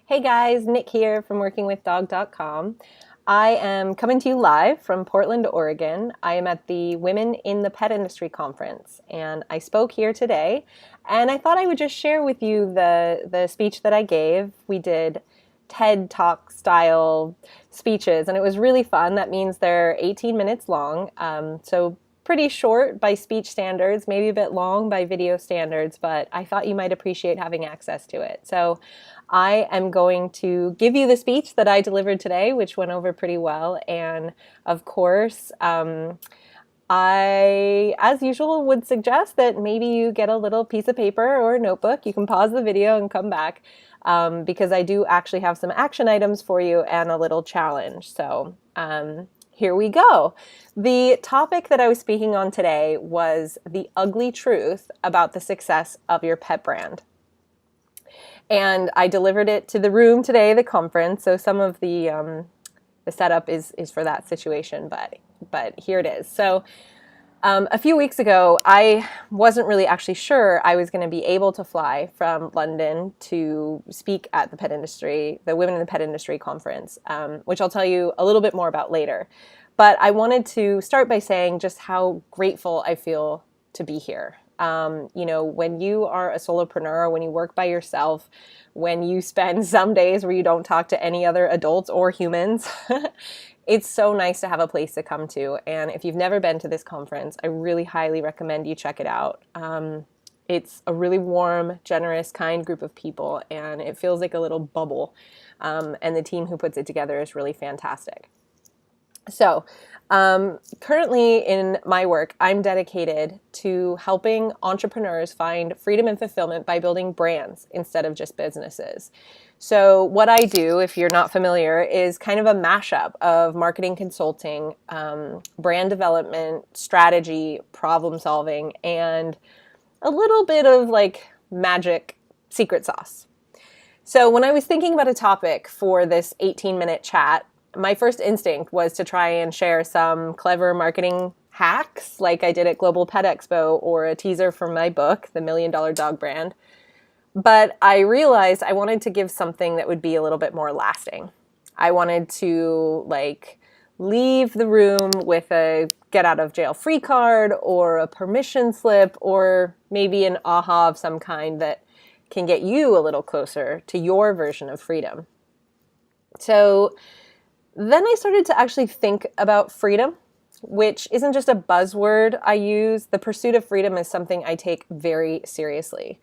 Hey guys, Nick here from workingwithdog.com. I am coming to you live from Portland, Oregon. I am at the Women in the Pet Industry Conference, and I spoke here today. And I thought I would just share with you the speech that I gave. We did TED Talk style speeches, and it was really fun. That means they're 18 minutes long, so pretty short by speech standards, maybe a bit long by video standards, but I thought you might appreciate having access to it. So I am going to give you the speech that I delivered today, which went over pretty well. And of course, I, as usual, would suggest that maybe you get a little piece of paper or a notebook. You can pause the video and come back because I do actually have some action items for you and a little challenge. So here we go. The topic that I was speaking on today was the ugly truth about the success of your pet brand. And I delivered it to the room today, the conference. So some of the setup is for that situation, but here it is. So a few weeks ago, I wasn't really actually sure I was going to be able to fly from London to speak at the pet industry, the Women in the Pet Industry conference, which I'll tell you a little bit more about later. But I wanted to start by saying just how grateful I feel to be here. When you are a solopreneur, when you work by yourself, when you spend some days where you don't talk to any other adults or humans, it's so nice to have a place to come to. And if you've never been to this conference, I really highly recommend you check it out. It's a really warm, generous, kind group of people, and it feels like a little bubble. And the team who puts it together is really fantastic. So currently in my work, I'm dedicated to helping entrepreneurs find freedom and fulfillment by building brands instead of just businesses. So what I do, if you're not familiar, is kind of a mashup of marketing consulting, brand development, strategy, problem solving, and a little bit of like magic secret sauce. So when I was thinking about a topic for this 18-minute chat, my first instinct was to try and share some clever marketing hacks like I did at Global Pet Expo or a teaser for my book, The $1 Million Dog Brand. But I realized I wanted to give something that would be a little bit more lasting. I wanted to leave the room with a get out of jail free card or a permission slip or maybe an aha of some kind that can get you a little closer to your version of freedom. So then I started to actually think about freedom, which isn't just a buzzword I use. The pursuit of freedom is something I take very seriously.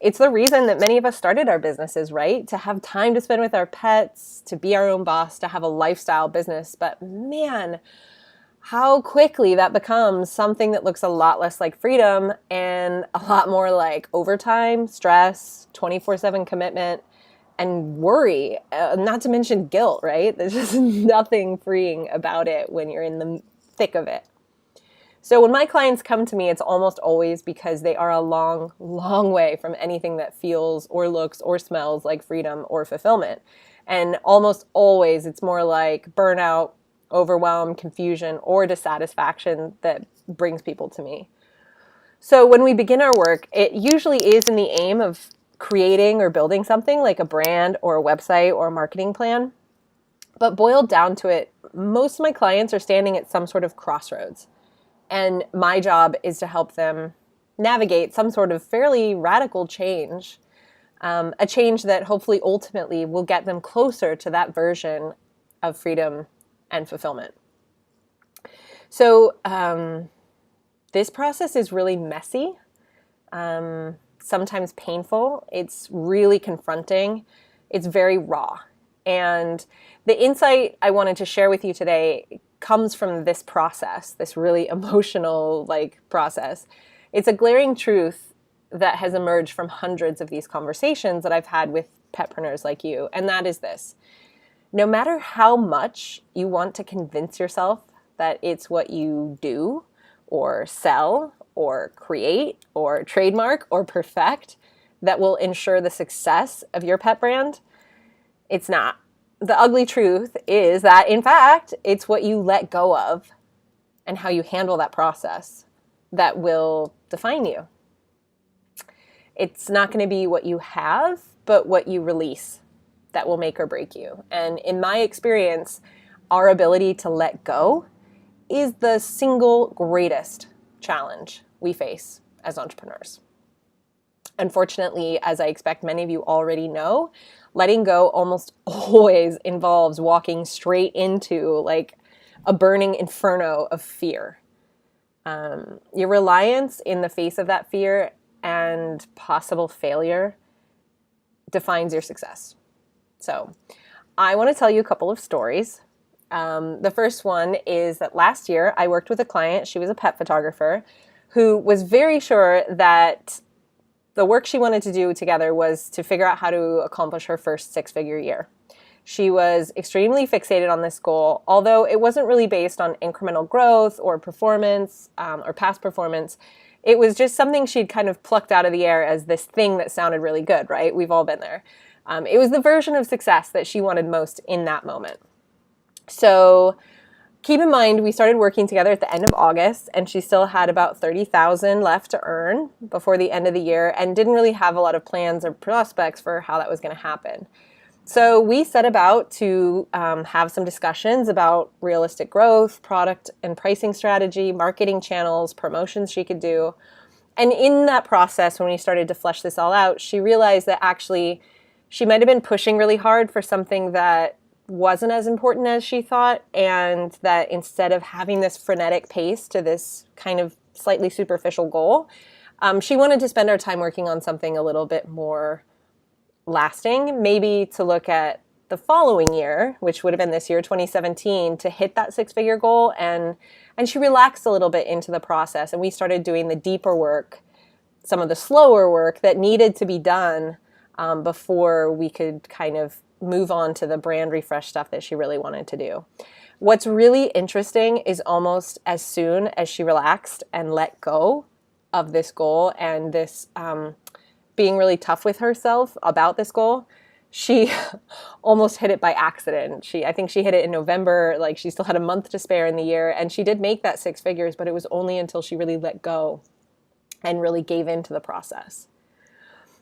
It's the reason that many of us started our businesses, right? To have time to spend with our pets, to be our own boss, to have a lifestyle business. But man, how quickly that becomes something that looks a lot less like freedom and a lot more like overtime, stress, 24/7 commitment, and worry, not to mention guilt, right? There's just nothing freeing about it when you're in the thick of it. So when my clients come to me, it's almost always because they are a long, long way from anything that feels or looks or smells like freedom or fulfillment. And almost always it's more like burnout, overwhelm, confusion, or dissatisfaction that brings people to me. So when we begin our work, it usually is in the aim of creating or building something like a brand or a website or a marketing plan. But boiled down to it, most of my clients are standing at some sort of crossroads. And my job is to help them navigate some sort of fairly radical change, a change that hopefully ultimately will get them closer to that version of freedom and fulfillment. So this process is really messy. Sometimes painful. It's really confronting. It's very raw. And the insight I wanted to share with you today comes from this process, this really emotional process. It's a glaring truth that has emerged from hundreds of these conversations that I've had with petpreneurs like you. And that is this: no matter how much you want to convince yourself that it's what you do or sell or create or trademark or perfect that will ensure the success of your pet brand, it's not. The ugly truth is that, in fact, it's what you let go of and how you handle that process that will define you. It's not going to be what you have, but what you release. that will make or break you. And in my experience, our ability to let go is the single greatest challenge we face as entrepreneurs. Unfortunately, as I expect many of you already know, letting go almost always involves walking straight into like a burning inferno of fear. Your reliance in the face of that fear and possible failure defines your success. So I want to tell you a couple of stories. The first one is that last year I worked with a client. She was a pet photographer who was very sure that the work she wanted to do together was to figure out how to accomplish her first six-figure year. She was extremely fixated on this goal, although it wasn't really based on incremental growth or performance or past performance. It was just something she'd kind of plucked out of the air as this thing that sounded really good, right? We've all been there. It was the version of success that she wanted most in that moment. So keep in mind, we started working together at the end of August, and she still had about $30,000 left to earn before the end of the year and didn't really have a lot of plans or prospects for how that was going to happen. So we set about to have some discussions about realistic growth, product and pricing strategy, marketing channels, promotions she could do. And in that process, when we started to flesh this all out, she realized that actually she might have been pushing really hard for something that wasn't as important as she thought, and that instead of having this frenetic pace to this kind of slightly superficial goal, she wanted to spend our time working on something a little bit more lasting, maybe to look at the following year, which would have been this year, 2017, to hit that six-figure goal. And she relaxed a little bit into the process, and we started doing the deeper work, some of the slower work that needed to be done before we could kind of move on to the brand refresh stuff that she really wanted to do. What's really interesting is almost as soon as she relaxed and let go of this goal and this being really tough with herself about this goal, she almost hit it by accident. I think she hit it in November, like she still had a month to spare in the year, and she did make that six figures, but it was only until she really let go and really gave into the process.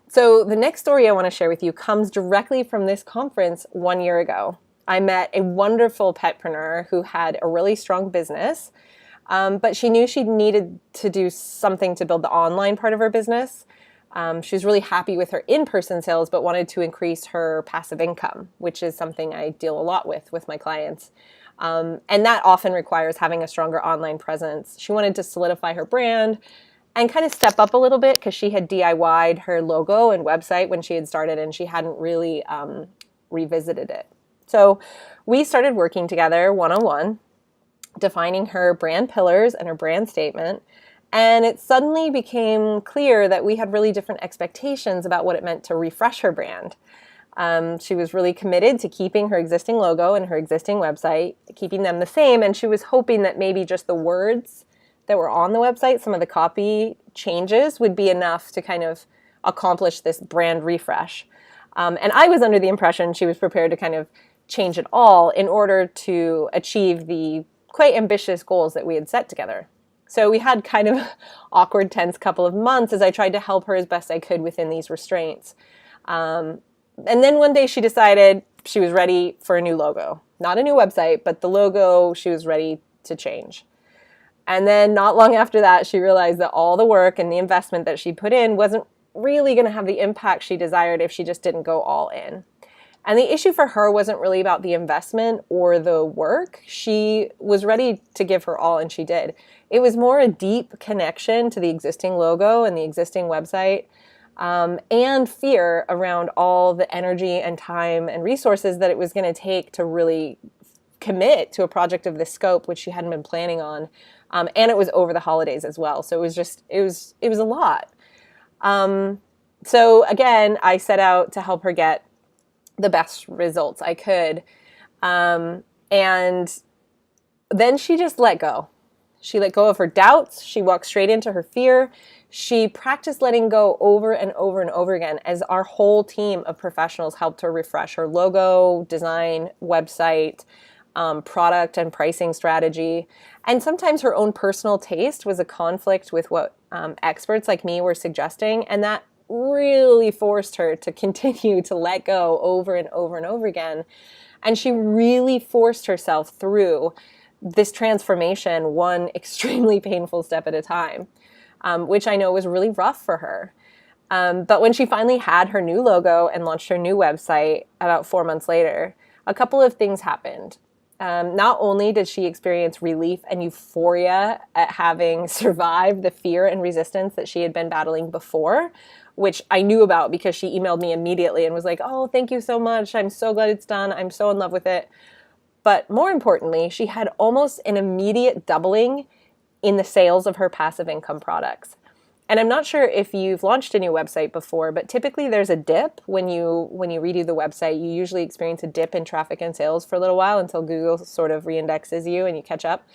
So the next story I want to share with you comes directly from this conference 1 year ago. I met a wonderful petpreneur who had a really strong business, but she knew she needed to do something to build the online part of her business. She was really happy with her in-person sales, but wanted to increase her passive income, which is something I deal a lot with my clients. And that often requires having a stronger online presence. She wanted to solidify her brand and kind of step up a little bit because she had DIY'd her logo and website when she had started, and she hadn't really revisited it. So we started working together one-on-one, defining her brand pillars and her brand statement. And it suddenly became clear that we had really different expectations about what it meant to refresh her brand. She was really committed to keeping her existing logo and her existing website, keeping them the same. And she was hoping that maybe just the words that were on the website, some of the copy changes, would be enough to kind of accomplish this brand refresh. And I was under the impression she was prepared to kind of change it all in order to achieve the quite ambitious goals that we had set together. So we had kind of awkward, tense couple of months as I tried to help her as best I could within these restraints. And then one day she decided she was ready for a new logo. Not a new website, but the logo she was ready to change. And then not long after that, she realized that all the work and the investment that she put in wasn't really going to have the impact she desired if she just didn't go all in. And the issue for her wasn't really about the investment or the work. She was ready to give her all, and she did. It was more a deep connection to the existing logo and the existing website, and fear around all the energy and time and resources that it was going to take to really commit to a project of this scope, which she hadn't been planning on. And it was over the holidays as well. So it was a lot. So again, I set out to help her get the best results I could. And then she just let go. She let go of her doubts. She walked straight into her fear. She practiced letting go over and over and over again as our whole team of professionals helped her refresh her logo, design, website, product and pricing strategy. And sometimes her own personal taste was a conflict with what experts like me were suggesting. And that really forced her to continue to let go over and over and over again. And she really forced herself through this transformation, one extremely painful step at a time, which I know was really rough for her. But when she finally had her new logo and launched her new website about 4 months later, a couple of things happened. Not only did she experience relief and euphoria at having survived the fear and resistance that she had been battling before, which I knew about because she emailed me immediately and was like, "Oh, thank you so much. I'm so glad it's done. I'm so in love with it." But more importantly, she had almost an immediate doubling in the sales of her passive income products. And I'm not sure if you've launched a new website before, but typically there's a dip when you redo the website. You usually experience a dip in traffic and sales for a little while until Google sort of reindexes you and you catch up.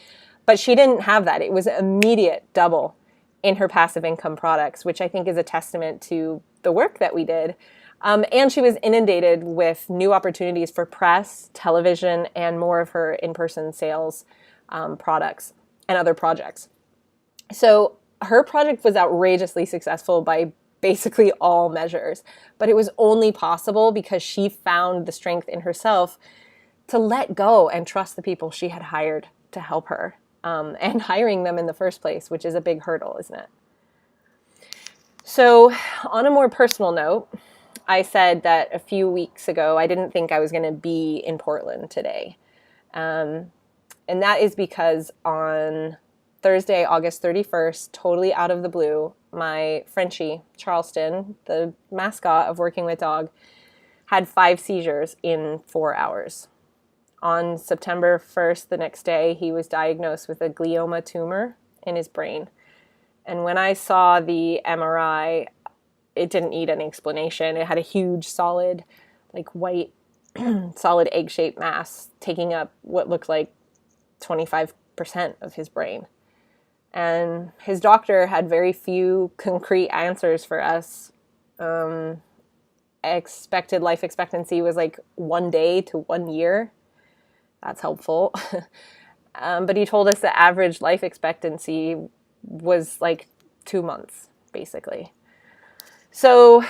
But she didn't have that. It was an immediate double in her passive income products, which I think is a testament to the work that we did. And she was inundated with new opportunities for press, television, and more of her in-person sales products and other projects. So her project was outrageously successful by basically all measures, but it was only possible because she found the strength in herself to let go and trust the people she had hired to help her, and hiring them in the first place, which is a big hurdle, isn't it? So on a more personal note, I said that a few weeks ago, I didn't think I was going to be in Portland today. And that is because on Thursday, August 31st, totally out of the blue, my Frenchie, Charleston, the mascot of Working with Dog, had 5 seizures in 4 hours. On September 1st, the next day, he was diagnosed with a glioma tumor in his brain. And when I saw the MRI, it didn't need any explanation. It had a huge, solid, like white, solid egg-shaped mass taking up what looked like 25% of his brain. And his doctor had very few concrete answers for us. Expected life expectancy was like 1 day to 1 year. That's helpful. But he told us the average life expectancy was like 2 months, basically. So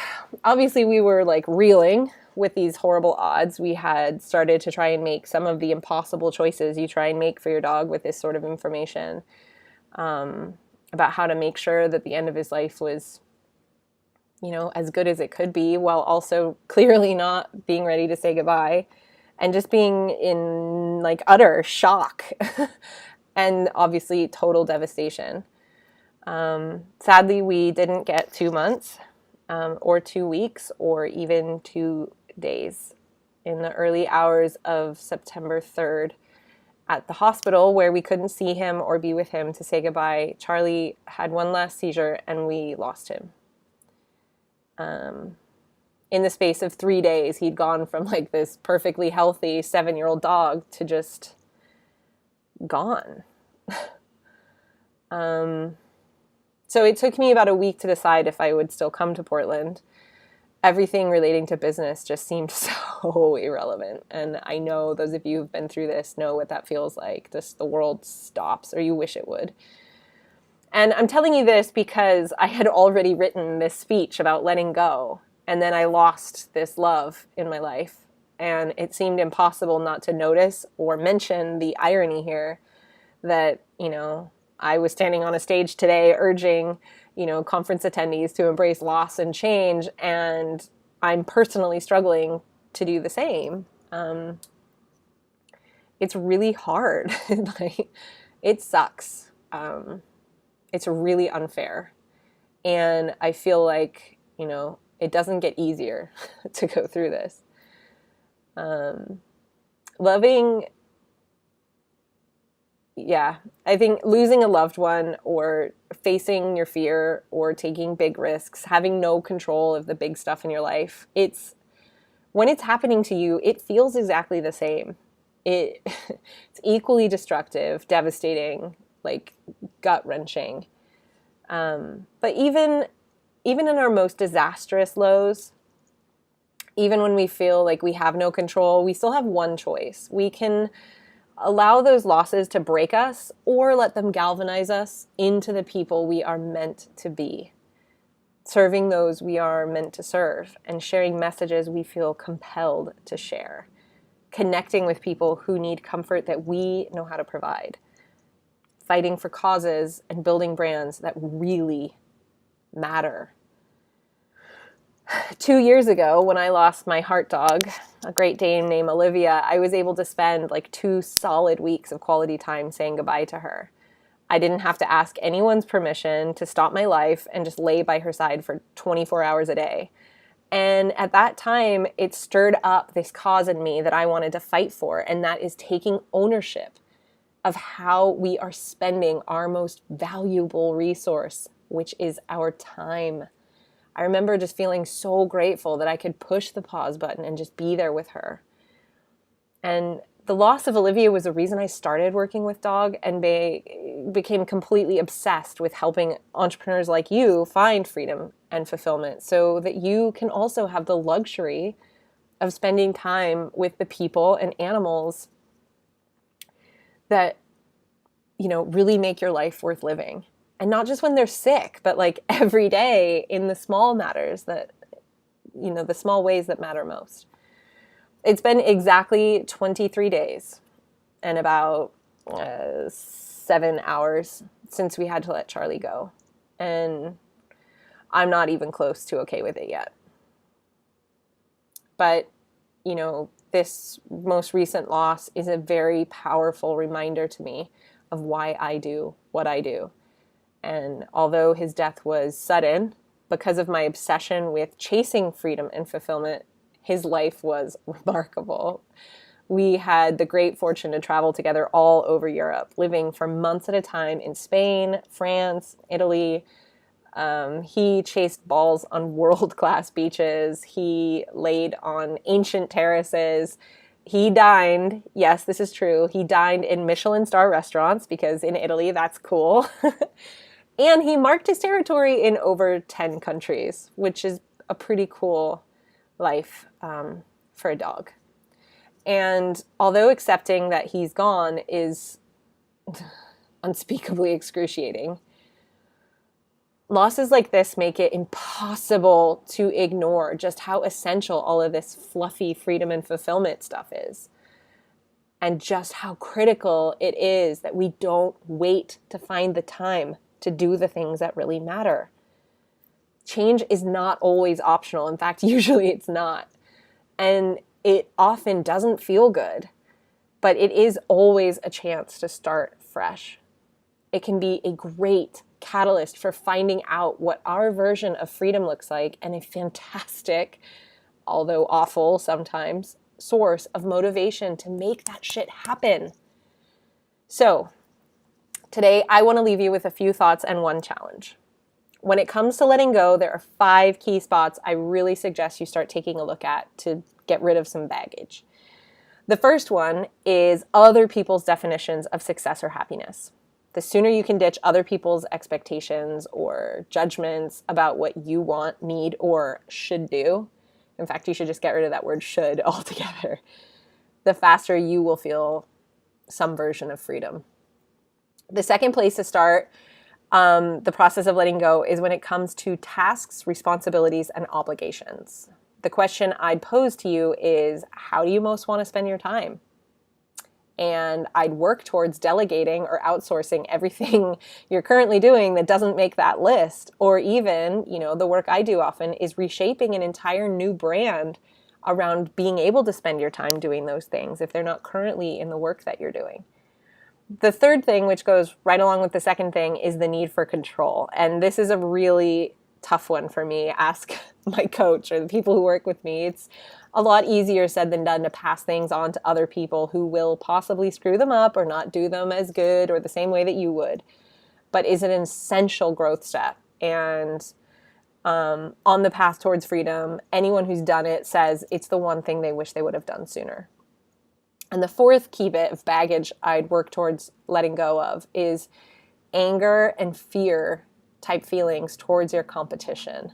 obviously we were like reeling with these horrible odds. We had started to try and make some of the impossible choices you try and make for your dog with this sort of information. About how to make sure that the end of his life was, as good as it could be, while also clearly not being ready to say goodbye and just being in like utter shock and obviously total devastation. Sadly, we didn't get 2 months, or 2 weeks, or even 2 days. In the early hours of September 3rd, at the hospital where we couldn't see him or be with him to say goodbye, Charlie had one last seizure and we lost him. In the space of 3 days, he'd gone from like this perfectly healthy 7-year-old dog to just gone. So it took me about a week to decide if I would still come to Portland. Everything relating to business just seemed so irrelevant. And I know those of you who've been through this know what that feels like. Just the world stops, or you wish it would. And I'm telling you this because I had already written this speech about letting go. And then I lost this love in my life. And it seemed impossible not to notice or mention the irony here that, I was standing on a stage today urging, conference attendees to embrace loss and change, and I'm personally struggling to do the same. It's really hard. It sucks. It's really unfair. And I feel like, it doesn't get easier to go through this. I think losing a loved one or facing your fear or taking big risks, having no control of the big stuff in your life, when it's happening to you, it feels exactly the same. It's equally destructive, devastating, like gut-wrenching. But even in our most disastrous lows, even when we feel like we have no control, we still have one choice. We can allow those losses to break us or let them galvanize us into the people we are meant to be. serving those we are meant to serve, and sharing messages we feel compelled to share, connecting with people who need comfort that we know how to provide, fighting for causes and building brands that really matter. 2 years ago, when I lost my heart dog, a Great Dane named Olivia, I was able to spend like 2 solid weeks of quality time saying goodbye to her. I didn't have to ask anyone's permission to stop my life and just lay by her side for 24 hours a day. And at that time, it stirred up this cause in me that I wanted to fight for, and that is taking ownership of how we are spending our most valuable resource, which is our time. I remember just feeling so grateful that I could push the pause button and just be there with her. And the loss of Olivia was the reason I started working with dog and became completely obsessed with helping entrepreneurs like you find freedom and fulfillment so that you can also have the luxury of spending time with the people and animals that, really make your life worth living. And not just when they're sick, but like every day in the small matters that, the small ways that matter most. It's been exactly 23 days and about 7 hours since we had to let Charlie go. And I'm not even close to okay with it yet. But, this most recent loss is a very powerful reminder to me of why I do what I do. And although his death was sudden, because of my obsession with chasing freedom and fulfillment, his life was remarkable. We had the great fortune to travel together all over Europe, living for months at a time in Spain, France, Italy. He chased balls on world-class beaches. He laid on ancient terraces. He dined, yes, this is true, he dined in Michelin star restaurants because in Italy that's cool. And he marked his territory in over 10 countries, which is a pretty cool life for a dog. And although accepting that he's gone is unspeakably excruciating, losses like this make it impossible to ignore just how essential all of this fluffy freedom and fulfillment stuff is. And just how critical it is that we don't wait to find the time to do the things that really matter. Change is not always optional. In fact, usually it's not. And it often doesn't feel good, but it is always a chance to start fresh. It can be a great catalyst for finding out what our version of freedom looks like, and a fantastic, although awful sometimes, source of motivation to make that shit happen. So, today I want to leave you with a few thoughts and one challenge. When it comes to letting go, there are 5 key spots I really suggest you start taking a look at to get rid of some baggage. The first one is other people's definitions of success or happiness. The sooner you can ditch other people's expectations or judgments about what you want, need, or should do, in fact, you should just get rid of that word should altogether, the faster you will feel some version of freedom. The second place to start the process of letting go is when it comes to tasks, responsibilities, and obligations. The question I'd pose to you is, how do you most want to spend your time? And I'd work towards delegating or outsourcing everything you're currently doing that doesn't make that list. Or even, the work I do often is reshaping an entire new brand around being able to spend your time doing those things if they're not currently in the work that you're doing. The third thing, which goes right along with the second thing, is the need for control. And this is a really tough one for me. Ask my coach or the people who work with me. It's a lot easier said than done to pass things on to other people who will possibly screw them up or not do them as good or the same way that you would. But is it an essential growth step? And on the path towards freedom, anyone who's done it says it's the one thing they wish they would have done sooner. And the fourth key bit of baggage I'd work towards letting go of is anger and fear type feelings towards your competition.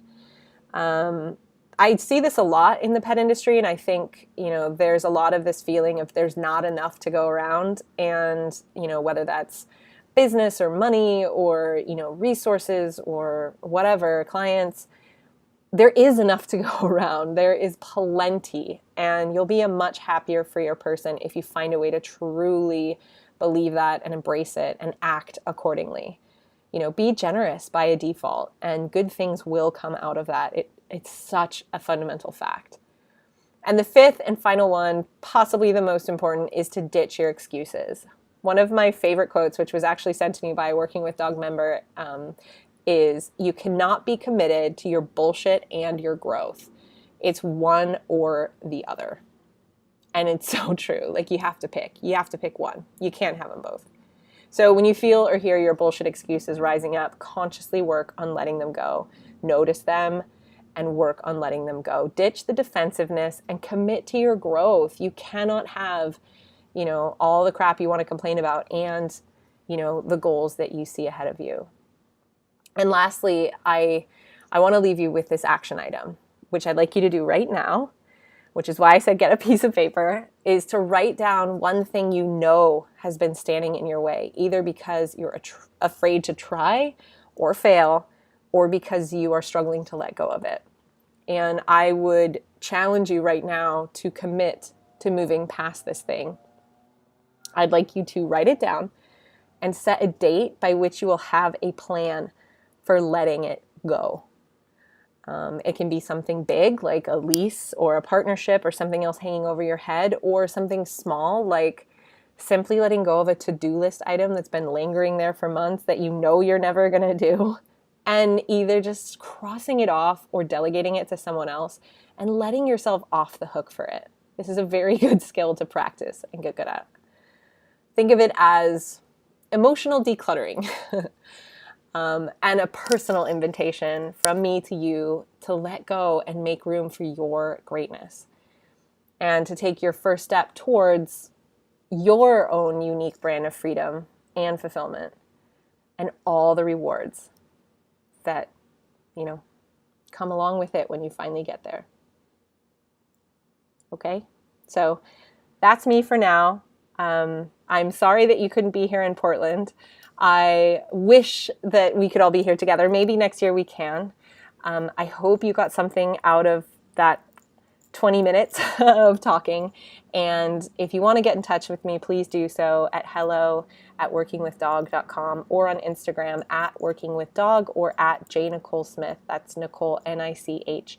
I see this a lot in the pet industry, and I think, there's a lot of this feeling of there's not enough to go around, and, whether that's business or money or, resources or whatever, clients, there is enough to go around. There is plenty, and you'll be a much happier, freer person if you find a way to truly believe that and embrace it and act accordingly. Be generous by a default, and good things will come out of that. It's such a fundamental fact. And the fifth and final one, possibly the most important, is to ditch your excuses. One of my favorite quotes, which was actually sent to me by a Working with Dog member, is, you cannot be committed to your bullshit and your growth. It's one or the other. And it's so true. Like, you have to pick. You have to pick one. You can't have them both. So when you feel or hear your bullshit excuses rising up, consciously work on letting them go. Notice them and work on letting them go. Ditch the defensiveness and commit to your growth. You cannot have, all the crap you want to complain about and, the goals that you see ahead of you. And lastly, I want to leave you with this action item, which I'd like you to do right now, which is why I said get a piece of paper, is to write down one thing you know has been standing in your way, either because you're afraid to try or fail, or because you are struggling to let go of it. And I would challenge you right now to commit to moving past this thing. I'd like you to write it down and set a date by which you will have a plan for letting it go. It can be something big, like a lease or a partnership or something else hanging over your head, or something small, like simply letting go of a to-do list item that's been lingering there for months that you know you're never going to do, and either just crossing it off or delegating it to someone else and letting yourself off the hook for it. This is a very good skill to practice and get good at. Think of it as emotional decluttering. And a personal invitation from me to you to let go and make room for your greatness, and to take your first step towards your own unique brand of freedom and fulfillment, and all the rewards that, come along with it when you finally get there. Okay? So that's me for now. I'm sorry that you couldn't be here in Portland. I wish that we could all be here together. Maybe next year we can. I hope you got something out of that 20 minutes of talking. And if you want to get in touch with me, please do so at hello@workingwithdog.com, or on Instagram @workingwithdog, or @J.Nichole Smith. That's Nicole, Nichole.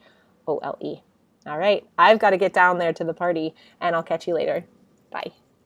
All right. I've got to get down there to the party, and I'll catch you later. Bye.